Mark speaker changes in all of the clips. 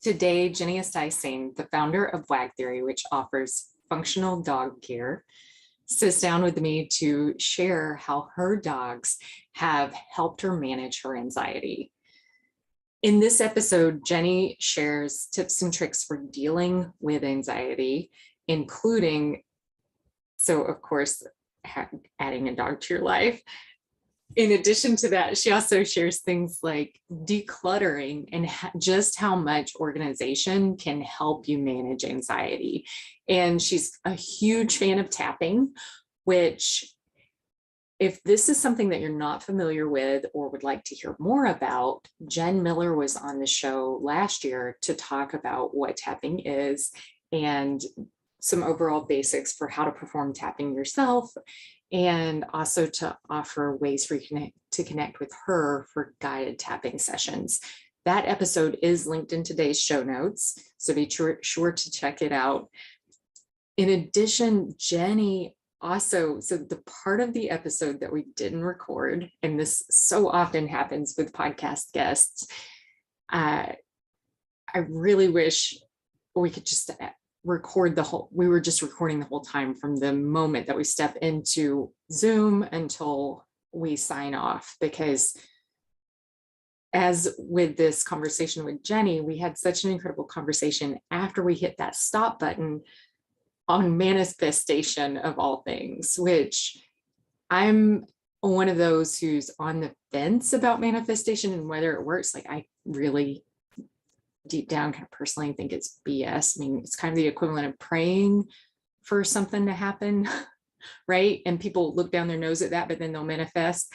Speaker 1: Today, Jenny Esteising, the founder of WAG Theory, which offers functional dog care, sits down with me to share how her dogs have helped her manage her anxiety. In this episode, Jenny shares tips and tricks for dealing with anxiety, including, so of course, adding a dog to your life. In addition to that, she also shares things like decluttering and just how much organization can help you manage anxiety. And she's a huge fan of tapping, which, if this is something that you're not familiar with or would like to hear more about, Jen Miller was on the show last year to talk about what tapping is and some overall basics for how to perform tapping yourself, and also to offer ways for you to connect with her for guided tapping sessions. That episode is linked in today's show notes, so be sure to check it out. In addition, Jenny also, so the part of the episode that we didn't record, and this so often happens with podcast guests, I really wish we could just record the whole, we were just recording the whole time from the moment that we step into Zoom until we sign off, because as with this conversation with Jenny, we had such an incredible conversation after we hit that stop button on manifestation of all things, which I'm one of those who's on the fence about manifestation and whether it works. Like, I really deep down kind of personally think it's BS. I mean, it's kind of the equivalent of praying for something to happen, right? And people look down their nose at that, but then they'll manifest.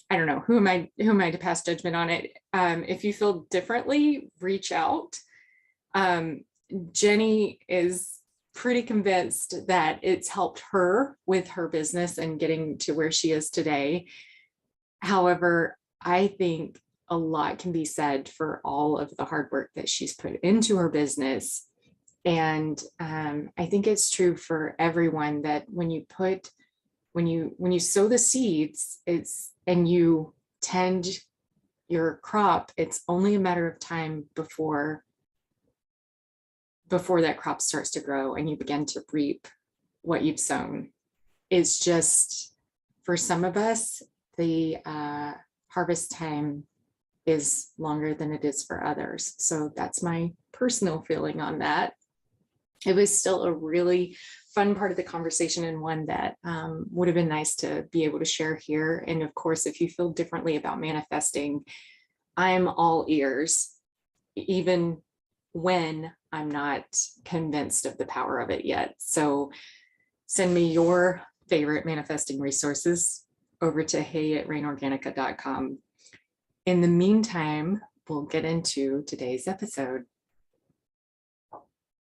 Speaker 1: I don't know, who am I to pass judgment on it? If you feel differently, reach out. Jenny is pretty convinced that it's helped her with her business and getting to where she is today. However, I think a lot can be said for all of the hard work that she's put into her business. And I think it's true for everyone that when you sow the seeds, and you tend your crop, it's only a matter of time before that crop starts to grow and you begin to reap what you've sown. It's just, for some of us, the harvest time is longer than it is for others. So that's my personal feeling on that. It was still a really fun part of the conversation, and one that would have been nice to be able to share here. And of course, if you feel differently about manifesting, I'm all ears, even when I'm not convinced of the power of it yet. So send me your favorite manifesting resources over to hey@rainorganica.com. In the meantime, we'll get into today's episode.